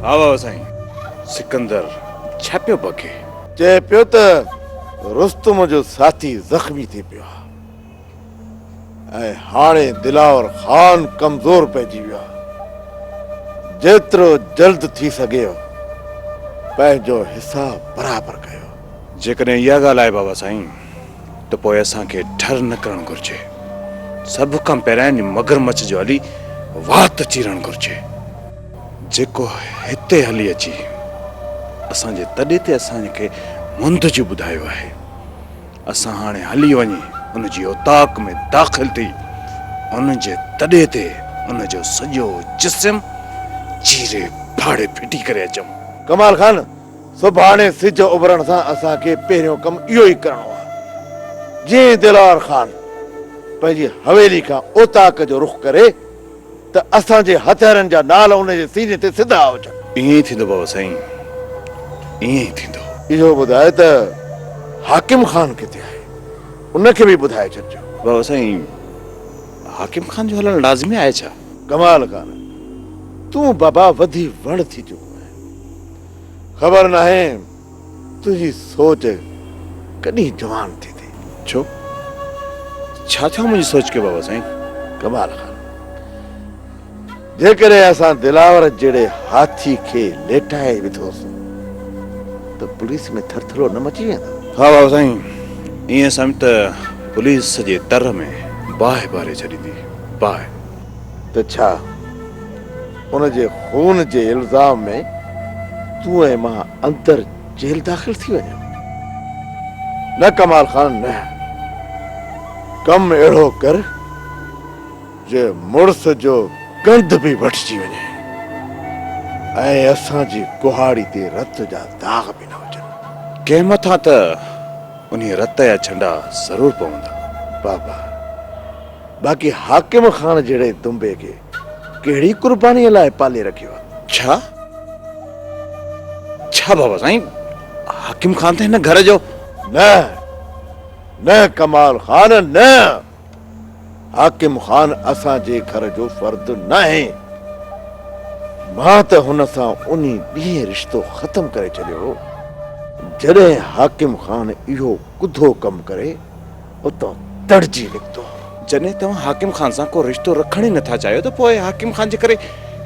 हा बाबा साईं, सिकंदर छा पियो बके? चए पियो त रुस्तुम जो साथी ज़ख्मी थी पियो ऐं हाणे दिलावर ख़ान कमज़ोर पइजी वियो आहे। जेतिरो जल्द थी सघे पंहिंजो हिसाब बराबर कयो। जेकॾहिं इहा ॻाल्हि आहे बाबा साईं, त पोइ असांखे डर न करणु घुर्जे। सभ खां पहिरियां मगरमच्छ जो हली वात चीरणु घुर्जे। जेको हिते हली अची असांजे तॾे ते असांखे मुंद जी ॿुधायो आहे, असां हाणे हली वञी उनजी औताक में दाख़िल थी उनजे तॾे ते उनजो सॼो जिस्म चीरे फाड़े फिटी करे अचूं। कमाल खान, सुभाणे सिज उभरण सां असांखे पहिरियों कमु इहो ई करणो आहे। जीअं दिलावर ख़ान पंहिंजी हवेली खां ओताक जो रुख करे त असांजे हथियारनि जा नाल उनजे सीने ते सिधा हुजनि। ईअं ई थींदो बाबा साईं, ईअं ई थींदो। इहो ॿुधाए त हाकिम ख़ान किथे आहे, उनखे बि ॿुधाए छॾिजो। बाबा साईं, हाकिम ख़ान जो हलणु लाज़मी आहे छा? कमाल खान, तूं बाबा वधी वण थी चुको आहे। ख़बर नाहे तुंहिंजी सोच कॾहिं जवान थी थी। छो? छा थियो मुंहिंजी सोच के बाबा साईं? कमाल खान, जेकॾहिं असां दिलावर जहिड़े हाथी खे लेटाए विधोसीं त पुलिस में थरथरो न मची वेंदो? हा बाबा साईं, ईअं सम त पुलिस सॼे तर में बाहि बारे छॾींदी। बाहि त छा उनजे खून जे इल्ज़ाम में तूं ऐं मां अंदर जेल दाख़िल थी वञूं? न कमाल खान, न। कम अहिड़ो कर जे मुड़स जो गंध बि वठिजी वञे ऐं असांजी कुहाड़ी ते रत जा दाग बि न हुजनि। कंहिं मथां त उन रत जा छंडा ज़रूर पवंदा बाबा। बाक़ी हाकिम ख़ान जहिड़े दुंबे खे कहिड़ी कुर्बानीअ लाइ पाले रखियो आहे? छा छा बाबा साईं, हाकिम ख़ान त हिन घर जो? न न कमाल खान, न। हाकिम ख़ान असांजे घर जो फर्द न आहे। मां त हुन सां उन ॾींहुं रिश्तो ख़तम करे छॾियो जॾहिं हाकिम ख़ान इहो कुधो कमु करे उतां तड़जी निकितो। जॾहिं तव्हां हाकिम ख़ान सां को रिश्तो रखण ई नथा चाहियो त पोइ हाकिम ख़ान जे करे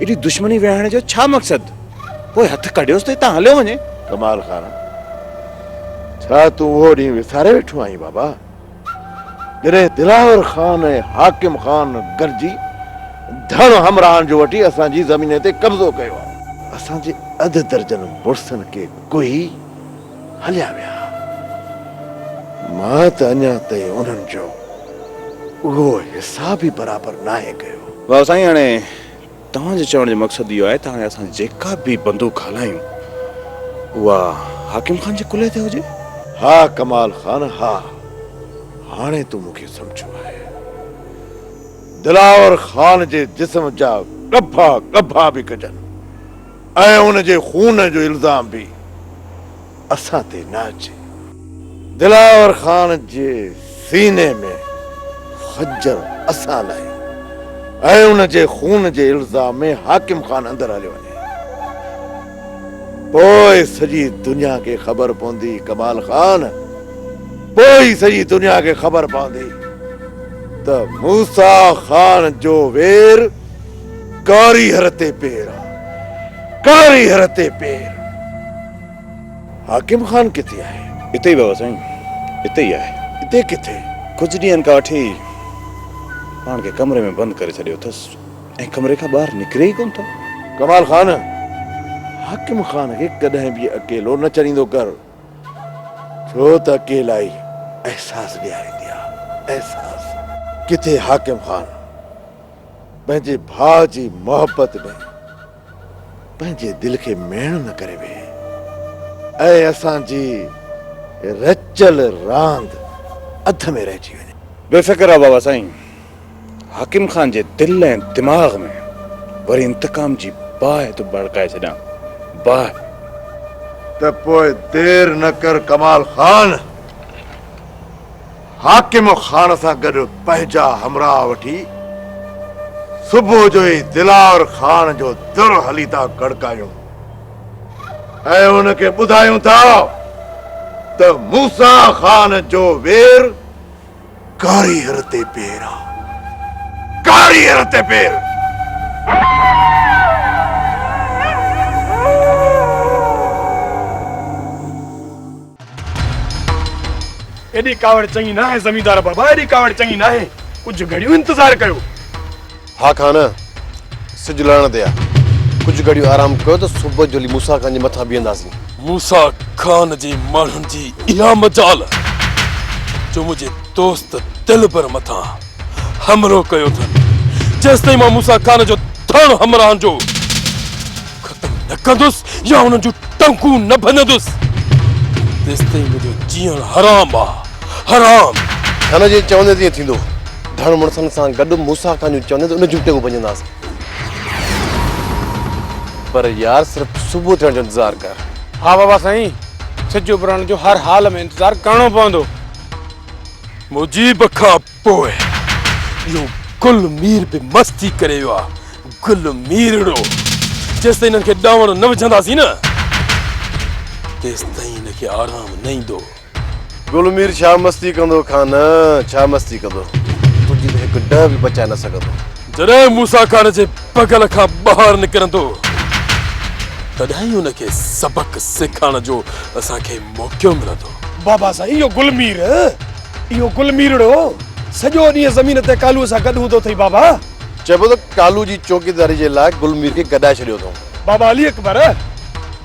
एॾी दुश्मनी विहाइण जो छा मक़सदु? पोइ हथ कढियोसि त हितां हलियो वञे। कमाल खान, छा तूं उहो ॾींहुं विसारे वेठो आहीं बाबा, जॾहिं दिलावर ख़ान ऐं हाकिम ख़ान गॾिजी धन हमराहन जो वठी असांजी ज़मीन ते कब्ज़ो कयो आहे? असांजे अध दर्जन मुड़सनि खे कोई हलिया विया। मां त अञा ताईं उन्हनि जो उहो हिसाब ई बराबर नाहे कयो। बाबा साईं, हाणे तव्हांजे चवण जो मक़सदु इहो आहे त हाणे असां जेका बि बंदूक हलायूं उहा हाकिम ख़ान जे कुल्हे ते हुजे? हा कमाल खान, हा। हाणे तूं मूंखे सम्झो आहे। दिलावर ख़ान जे जिस्म जा गभा गभा बि कजनि ऐं उनजे खून जो इल्ज़ाम बि असां ते न अचे। दिलावर ख़ान जे सीने में खंजर असां लाइ ऐं उनजे खून जे इल्ज़ाम में हाकिम ख़ान अंदर हलियो वञे। पोइ सॼी दुनिया खे ख़बर पवंदी कमाल खान, पोइ सॼी दुनिया खे ख़बर पवंदी त मूसा ख़ान जो वेर कारी हर ते पेर आहे, कारी हर ते पेर। हाकिम ख़ान किथे आहे? हिते ई बाबा साईं, हिते ई आहे। हिते किथे? कुझु ॾींहंनि खां वठी पाण खे कमरे में बंदि करे छॾियो अथसि ऐं कमरे खां ॿाहिरि निकिरे ई कोन थो। कमाल खान, हाकिम ख़ान खे कॾहिं बि अकेलो न छॾींदो कर, छो त अकेलाई एहसास ॾियारींदी आहे। एहसास किथे हाकिम ख़ान पंहिंजे भाउ जी मोहबत में पंहिंजे दिलि खे मेण न करे वेहे ऐं असांजी रचियल रांदि अध में रहिजी वञे। बेफ़िक्र आहे बाबा साईं, हाकिम ख़ान जे दिलि ऐं दिमाग़ में वरी इंतकाम जी बाहि तो भड़काए छॾियां। बाहि त पोइ देर न कर कमाल खान, हाकिम ख़ान सां गॾु पंहिंजा हमराह वठी सुबुह जो ई दिलावर ख़ान जो दर हली था गड़कायूं। ऐं हुनखे ॿुधायूं था त मूसा ख़ान जो वेर कारीगर ते पेर आहे, कारीगर ते पेर। एडी कावड़ चंगी ना है जमींदार बाबा, एडी कावड़ चंगी ना है। कुछ घड़ियों इंतजार कयो। हाँ खान सिज लहण ते आहे, कुछ घड़ियों आराम कयो तो सुबह जो मूसा खान जे मथां बीहंदासीं। मूसा खान जी माण्हुनि जी इहा मजाल जो मुंहिंजे दोस्त दिलबर मथां हमलो कयो अथनि। जेसिताईं मां मूसा खान जो थण हमराहनि जो ख़तम न कंदुसि या हुननि जूं टंकूं न भञंदुसि, तेसिताईं मुंहिंजो जीअण हराम आहे, हराम। खान जे चवंदे तीअं थींदो। धण मुड़सनि सां गॾु मूसा खान जूं चवंदे त उन जूं टंकूं भञंदासीं। पर यार सिर्फ़ सुबुह थियण जो इंतज़ारु कर। हाँ बाबा साईं, सिज उभरण जो हर हाल में इंतज़ारु करणो पवंदो। मुजीब खां पोइ इहो गुल मीर बि मस्ती करे वियो आहे। गुल मीरड़ो जेसिताईं हिननि खे ॾावण न विझंदासीं न तेसिताईं हिनखे आराम न ईंदो। गुलमीर छा मस्ती कंदो खान, छा मस्ती कंदो, तुंहिंजी त हिकु ॾह बि बचाए न सघंदो। जॾहिं मूसा खान जे बगल खां ॿाहिरि निकिरंदो तॾहिं ई हुनखे सबक सिखाइण जो असांखे मौक़ो मिलंदो। बाबा साईं इहो गुलमीरड़ो सॼो ॾींहुं ज़मीन ते कालूअ सां गॾु हूंदो अथई बाबा। चइबो त कालू जी चौकीदारी जे लाइ गुलमीर खे गॾाए छॾियो अथऊं। बाबा अली अकबर,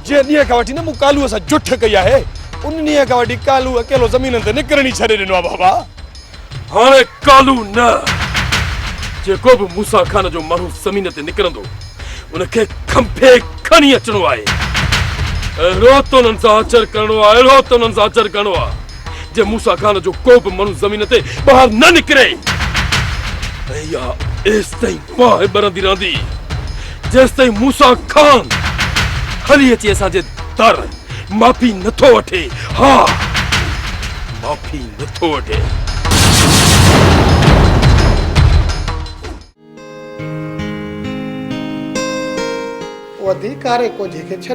जे ॾींहं खां वठी न मूं कालूअ सां जुठ कई आहे, उन ॾींहं खां वठी कालू अकेलो ज़मीन ते निकिरण ई छॾे ॾिनो आहे बाबा। हाणे कालू न, जेको बि मूसा खान जो माण्हू ज़मीन ते निकिरंदो उनखे खंभे खणी अचणो आहे। अहिड़ो त उन्हनि सां आचर करणो आहे, अहिड़ो त उन्हनि सां आचर करणो आहे जे मूसा खान जो को बि माण्हू ज़मीन ते ॿाहिरि न निकिरे। ऐं इहा एसिताईं बाहि ॿरंदी रहंदी जेसिताईं मूसा खान हली अची असांजे दर माफ़ी नथो वठे। हा, माफ़ी नथो वठे। वधी कारे कोझे खे छॾ।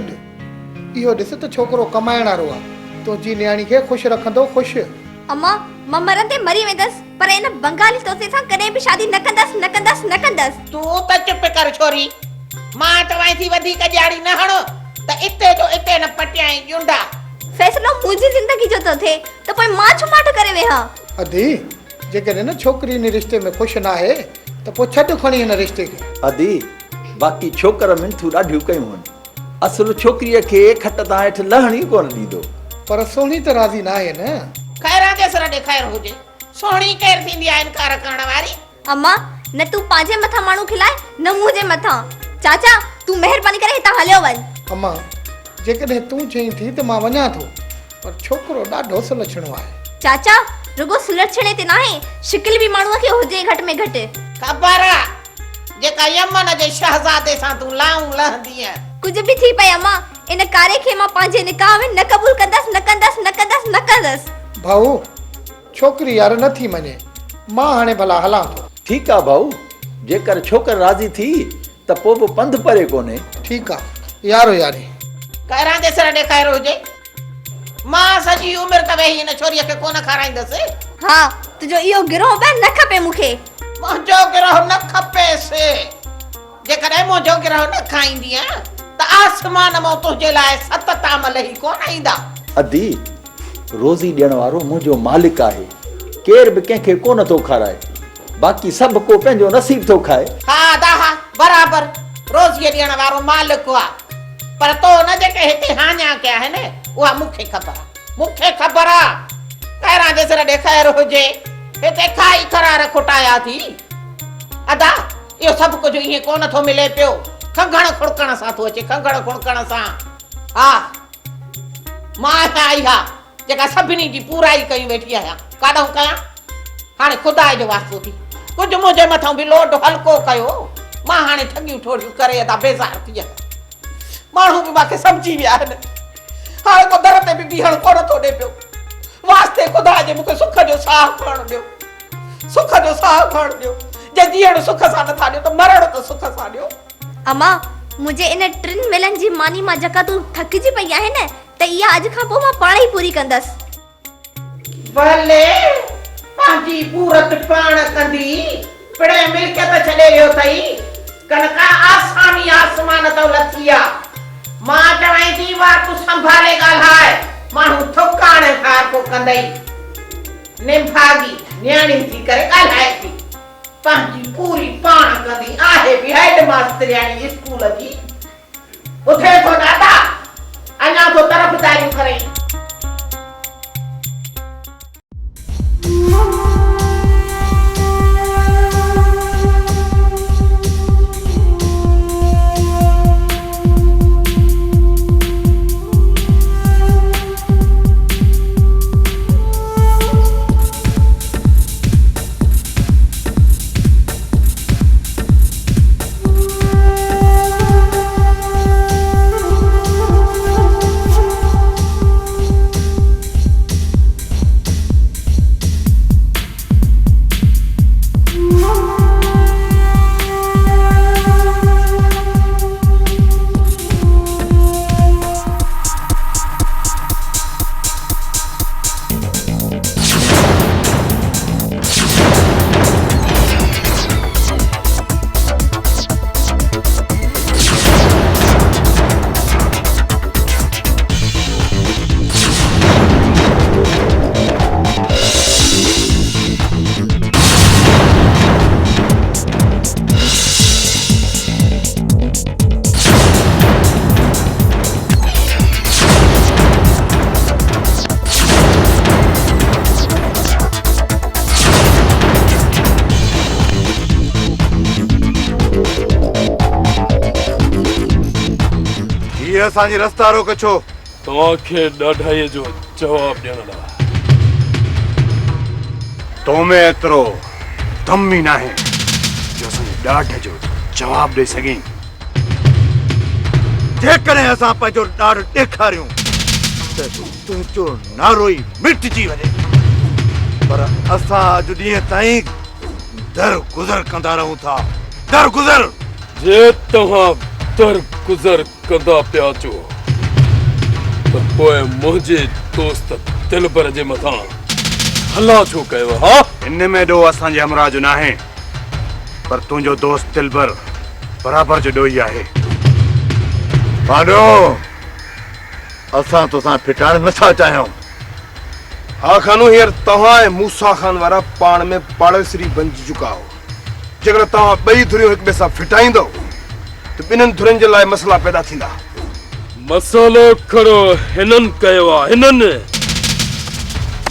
इहो ॾिस त छोकिरो कमाइण वारो आहे, तुंहिंजी न्याणी खे ख़ुशि रखंदो। ख़ुशि अम्मा, मां मरंदे मरी वेंदसि, पर इन बंगाली तोते सां कॾहिं बि शादी न कंदसि, न कंदसि, न कंदसि। तूं त चुप कर छोरी। मां तव्हां थी वधीक ॼाणी न हणो त इते जो इते न पटियाई जुंडा। फैसलो मुंहिंजी ज़िंदगी जो थो थिए त पोइ मां छो माठ करे वेहां। अदी, जेकॾहिं न छोकिरी इन रिश्ते में ख़ुशि न आहे त पोइ छॾ खणी हिन रिश्ते खे। अदी, बाक़ी छोकर मिंथू ॾाढियूं कयूं आहिनि, असुल छोकिरीअ खे खट तां हेठि लहण ई कोन ॾींदो। पर सोणी त राज़ी न आहे न। खैरा जे सर ॾे ख़ैर हुजे, सोणी केर थींदी आहे इनकार करण वारी। अम्मा, न तूं पंहिंजे मथां माण्हू खिलाए न मुंहिंजे मथां। चाचा, तूं महिरबानी करे हितां हलियो वञ। अम्मा, जेकॾहिं तूं चईं थी त मां वञा थो, पर छोकिरो ॾाढो सुलक्षणो आहे। चाचा, रुगो सुलक्षणे ते न आहे, शिकिल बि माण्हूअ खे हुजे घटि में घटि। ख़बर आहे जेका यमन जे शहज़ादे सां तूं लाऊं लहंदी आहे। कुझु बि थी पए अम्मा, इन कारे खे मां पंहिंजे निकाह में न क़बूल कंदसि, न कंदसि, न कंदसि, न कंदसि। भाऊ, छोकिरी यार नथी मञे, मां हाणे भला हलां थो। ठीकु आहे भाऊ, जेकर छोकर राज़ी थी त पोइ बि पंधु परे कोन्हे। ठीकु आहे, यारो यारी। खैरा जे सर ॾे ख़ैर हुजे, मां सॼी उमिरि त वेही हिन छोरीअ खे कोन खाराईंदसि। हा, तुंहिंजो इहो गिरोह बि न खपे मूंखे। मुंहिंजो गिरोह न खपेसि। जेकॾहिं मुंहिंजो गिरोह न खाईंदी त आसमान मां तुंहिंजे लाइ 7 ताम लही कोन ईंदा। अदी, रोज़ी ॾियण वारो मुंहिंजो मालिक आहे, केर बि कंहिंखे कोन थो खाराए, बाक़ी सभु को पंहिंजो नसीब थो खाए। हा दाहा, बराबर रोज़ी ॾियण वारो मालिक आहे, पर तो न जेके हिते हाञा कया आहिनि उहा मूंखे ख़बर आहे, मूंखे ख़बर आहे। खैरा जे सर ॾे ख़ैर हुजे, हिते खाई करार खुटाया थी। अदा, इहो सभु कुझु ईअं कोन थो मिले पियो, खंघण खुड़कण सां थो अचे, खंघण खुड़कण सां। हा, मां आई हा जेका सभिनी जी पूराई कयूं वेठी आहियां। काॾों कयां? हाणे ख़ुदा जो वास्तो थी, कुझु मुंहिंजे मथां बि लोड हल्को कयो। मां हाणे ठगियूं ठोड़ियूं करे अदा बेज़ार थी आहियां। माण्हू बि मूंखे सम्झी विया आहिनि, हाणे को दर ते बि बीहण कोन थो ॾे पियो। वास्ते ख़ुदा जे मूंखे सुख जो साह खणणु ॾियो, सुख जो साह खणणु ॾियो। जे जीअण सुख सां नथा ॾियो त मरण त सुख सां ॾियो। अम्मा, मुझे इन 3 मिलन जी मानी मां जका तू थकिजी पई आहे न त इहा अॼु खां पोइ मां पाण ई पूरी कंदसि। भले पंहिंजी पूरत पाण कंदी पिड़े मिल्कियत छॾे वियो अथई कनका आसामी आसमान तो लथिया मां चवां थी वा तूं संभाले ॻाल्हाए माण्हू थुकाणे खार को कंदई निभागी न्याणी थी करे ॻाल्हाए थी पंहिंजी पूरी पाण कंदी आहे बि हेड मास्टरियाणी स्कूल जी उथे थो ॾाढा अञा तो तरफ़दारियूं करे। ये असांजी रस्ता रोके छो तव्हांखे ॾाढाईअ जो जवाब ॾियण लाइ। तो में एतिरो दम ई नाहे जो असांजे ॾाढ जो जवाब ॾेई सघीं। जेकॾहिं असां पंहिंजो ॾाढ ॾेखारियूं त तुंहिंजो नारो ई मिटिजी वञे पर असां अॼु ॾींहं ताईं दर गुज़र कंदा रहूं था दर गुज़र। जे तव्हां दर गुज़र कंदा पिया अचो त पोइ मुंहिंजे दोस्त दिलबर जे मथां हला छो कयो हा? इन में ॾोह असांजे हमरा जो नाहे पर तुंहिंजो दोस्त दिलबर बराबर जो ॾोही आहे। पांडो असां तोसां फिटाइण नथा चाहियूं। हा खानू हींअर तव्हां ऐं मूसा खान वारा पाण में पाड़ोसरी बणिजी चुका हो। जेकर तव्हां ॿई धुरियूं हिक ॿिए सां फिटाईंदो त ॿिन्हिनि धुरियुनि जे लाइ मसला पैदा थींदा। मसालो खड़ो हिननि कयो आहे हिननि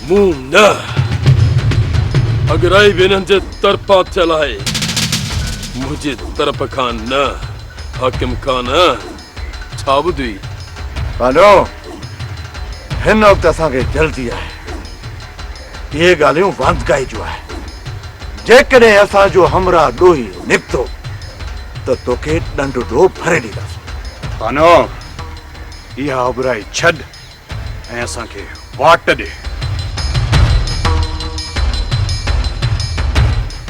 मूं न अगराई बि हिननि जे तरफ़ां थियल आहे मुंहिंजे तरफ़ खां न। हाकिम खान छा ॿुधी? पांडो हिन वक़्तु असांखे जल्दी आहे इहे ॻाल्हियूं वांदगाई जूं आहे। जेकॾहिं असांजो हमरा ॾोही निकितो त तोखे ॾंडो भरे ॾींदासीं। पानो इहा उबराई छॾ ऐं असांखे वाट ॾे।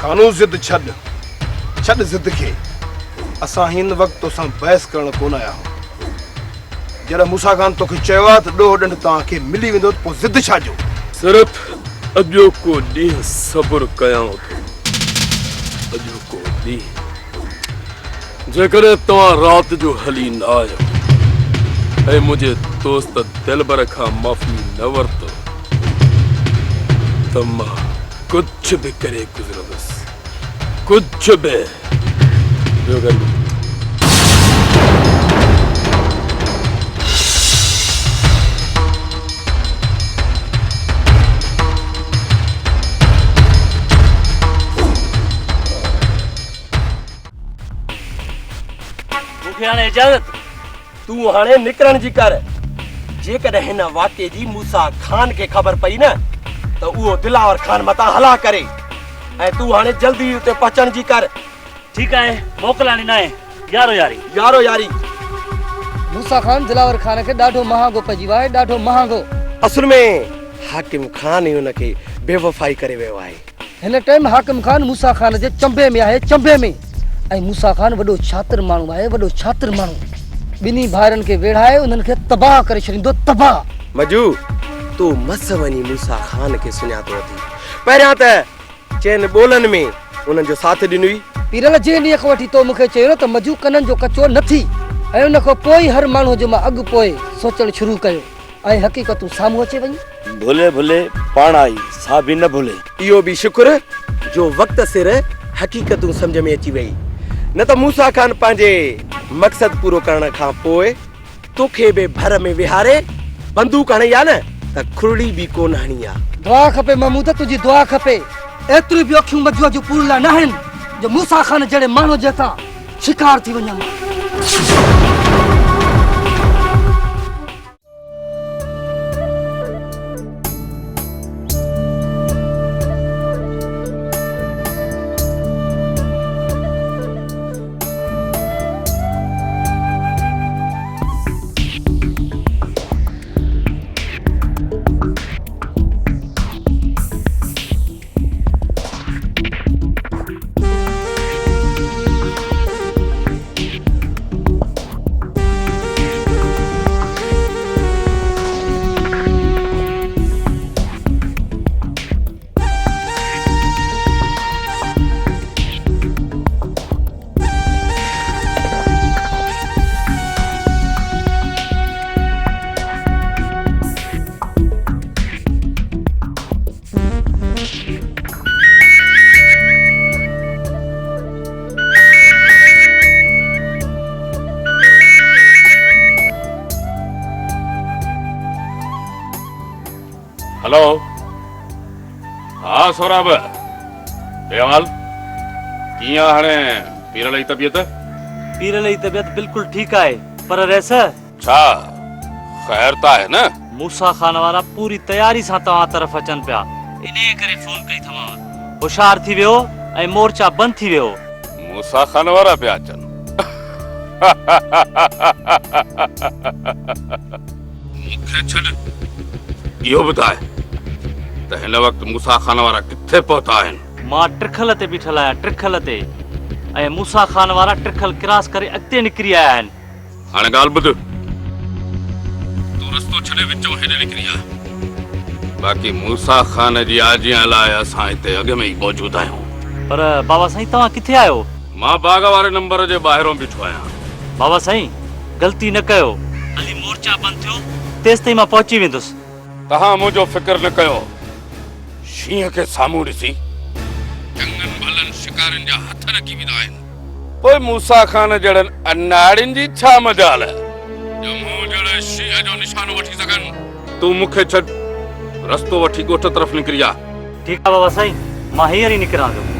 कानू ज़िद छॾ ज़िद खे। असां हिन वक़्तु तोसां बहस करण कोन आया आहियूं। जॾहिं मूसा खान तोखे चयो आहे त ॾोह ॾंड तव्हांखे मिली वेंदो त पोइ ज़िद छा जो? सिर्फ़ अॼो को ॾींहुं सब्र कयां थो अॼो को ॾींहुं। जेकॾहिं तव्हां राति जो हली न आयो ऐं मुंहिंजे दोस्त दिलबर खां माफ़ी न वरितो त मां कुझु बि करे गुज़रंदुसि कुझु बि। ॿियो ॻाल्हि मूंखे हाणे इजाज़त तूं हाणे निकिरण जी कर। जेकॾहिं हिन वाक़े जी मूसा खान खे ख़बर पई न त उहो दिलावर खान मथां हला करे ऐं तूं हाणे जल्दी उते पहुचण जी कर। ठीक है मोकलानी ना है यारो यारी मूसा खान दिलावर खान के डाढो महांगो पजी वाए डाढो महांगो। असल में हाकिम खान ही उनके बेवफाई करे वियो आहे। हिन टाइम हाकिम खान मूसा खान जे चंबे में आहे चंबे में ऐं मूसा खान वॾो छात्र माण्हू आहे, वॾो छात्र माण्हू। ॿिन्ही भाइरनि खे वेढ़ाए उन्हनि खे तबाह करे छॾींदो, तबाह। मजू तू मस वञी मूसा खान खे सुञातो अथई। पहिरियां त चइनि ॿोलनि में उन्हनि जो साथ ॾिनुई। पीरल जे ॾींहं खां वठी तो मूंखे चयो त मजू कननि जो कचो न थी, ऐं उन खां पोइ हर माण्हू जो मां अॻु पोइ सोचणु शुरू कयो ऐं हक़ीक़तूं साम्हूं अचे वञी। भुले भुले पाण आई, सा बि न भुले। इहो बि शुक्र जो वक़्त सिर हक़ीक़तूं सम्झ में अची वई, न त मूसा खान पंहिंजे मक़सद पूरो करण खां पोइ तोखे बि भर में विहारे बंदूक हणी आ न त खुरड़ी बि कोन हणी आ। दुआ खपे महमूद, तुंहिंजी दुआ खपे। एतिरी बि अखियूं मजूअ जो पूरला न आहिनि जो मूसा खान जहिड़े माण्हू जे हथां शिकार थी वञा। हेलो, हाँ सौरभ, बेवाल कीअं हाणे पीरल जी तबियत? पीरल जी तबियत बिल्कुल ठीक है, पर रैसा छा खैर त आहे न? मूसा खान वारा पूरी तैयारी सां तव्हां तरफ़ अचनि पिया, इने करे फोन कई तव्हां। होशियार थी वियो ऐं मोर्चा बंदि थी वियो। मूसा खान वारा पिया अचनि? मूंखे छॾ, इहो ॿुधाए त हिन वक़्तु मूसा खान वारा किथे पहुता आहिनि? मां ट्रिखल ते बीठल आहियां, ट्रिखल ते, ऐं मूसा खान वारा ट्रिखल क्रॉस करे अॻिते निकिरी आया आहिनि। हाणे ॻाल्हि ॿुध, तूं रस्तो छॾे विचों हेॾे निकिरी आ, बाक़ी मूसा खान जी आजियां लाइ असां हिते अॻ में ई मौजूद आहियूं। पर बाबा साईं तव्हां किथे आहियो? मां बाग वारे नंबर जे ॿाहिरों बीठो आहियां। बाबा साईं ग़लती न कयो, हली मोर्चा बंदि थियो तेसि ताईं मां पहुची वेंदुसि। तव्हां मुंहिंजो फिक्र न कयो, शींहं खे साम्हूं ॾिसी चङनि भलनि शिकारियुनि जा हथ रखी वेंदा आहिनि, पोइ मूसा खान जहिड़नि अनाड़ियुनि जी छा मजाल जो मूं जहिड़े शींहं जो निशानो वठी सघनि। तूं मूंखे छॾ, रस्तो वठी ॻोठ तरफ़ निकिरी आ। ठीकु आहे बाबा साईं, मां हींअर ई निकिरां थो।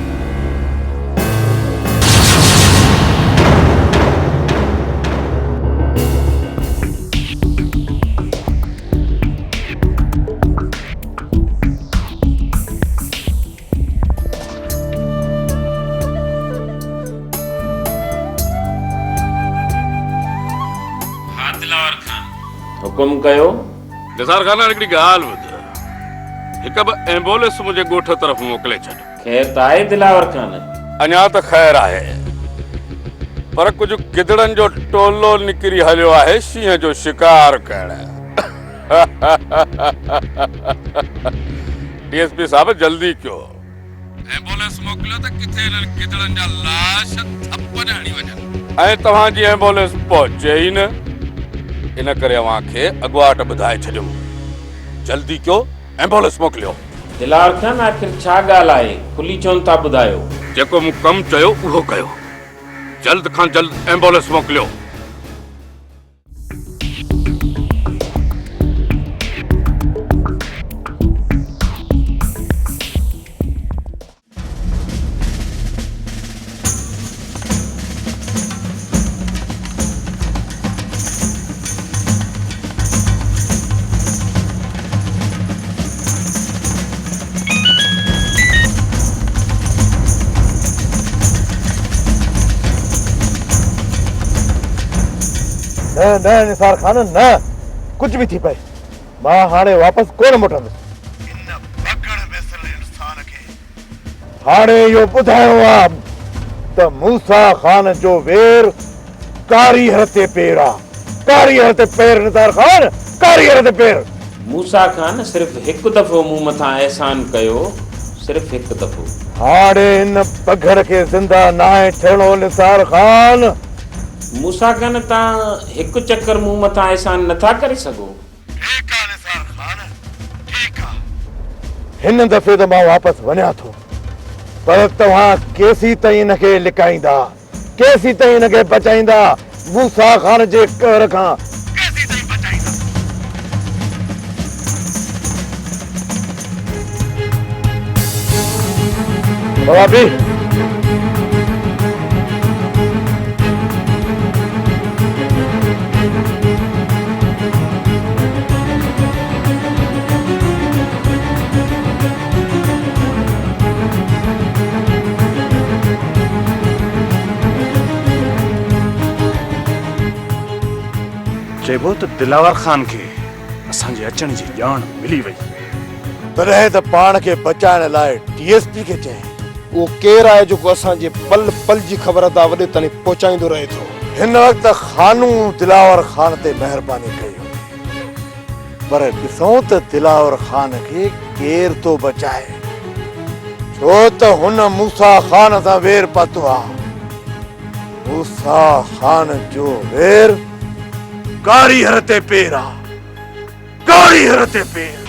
हुकुम कयो। निसार खान हिकिड़ी ॻाल्हि ॿुध, हिकु बि एम्बुलेंस मुंहिंजे ॻोठ तरफ़ मोकिले छॾ। खैर त आहे दिलावर खान? अञा त ख़ैर आहे, पर कुझु गिदड़नि जो टोलो निकिरी हलियो आहे शींहं जो शिकार करण। डीएसपी साहब जल्दी कयो, एम्बुलेंस मोकिलियो त किथे हिननि गिदड़नि जा लाश थप न हणी वञनि ऐं तव्हांजी एम्बुलेंस पहुचे ई न। इन करे अव्हां खे अॻुवाट ॿुधाए छॾियो, जल्दी कयो, एम्बुलेंस मोकिलियो। दिलावर खान आखिर छा ॻाल्हि आहे, खुली छो था ॿुधायो? जेको मूं कमु चयो उहो कयो, जल्द खां जल्द एम्बुलेंस मोकिलियो। न निसार खान, न कुछ भी थी पए, मां हाणे वापस कोन मोटंदुसि। इन बगड़ में सल इंसान खे हाणे इहो ॿुधायो आहे त मूसा खान जो वेर कारी हरते पेरा, कारी हरते पेर निसार खान, कारी हरते पेर। मूसा खान सिर्फ हिकु दफ़ो मूं मथां एहसान कयो, सिर्फ हिकु दफ़ो। हाणे इन पघर के जिंदा नाहे थियणो निसार खान। मूसा खान तव्हां हिकु चक्कर मूं मथां एहसान नथा करे सघो। हिन दफ़े त मां वापसि वञा थो, पर तव्हां केसी ताईं हिनखे लिकाईंदा, केसी ताईं हिनखे बचाईंदा मूसा खान जे कहर खां? बाबा भी चइबो त दिलावर खान खे असांजे अचण जी ॼाण मिली वई। तॾहिं त पाण खे बचाइण लाइ डीएसपी खे चई उहो केरु आहे जेको असांजे पल पल जी ख़बर था वॾे ताईं पहुचाईंदो रहे थो। हिन वक़्तु खानू दिलावर खान ते महिरबानी कई हुई, पर ॾिसूं त दिलावर खान खे केरु थो बचाए, छो त हुन मूसा खान सां वेर पातो आहे। मूसा खान जो वेर कारी हर ते पेर आहे, कारी हर ते पेर।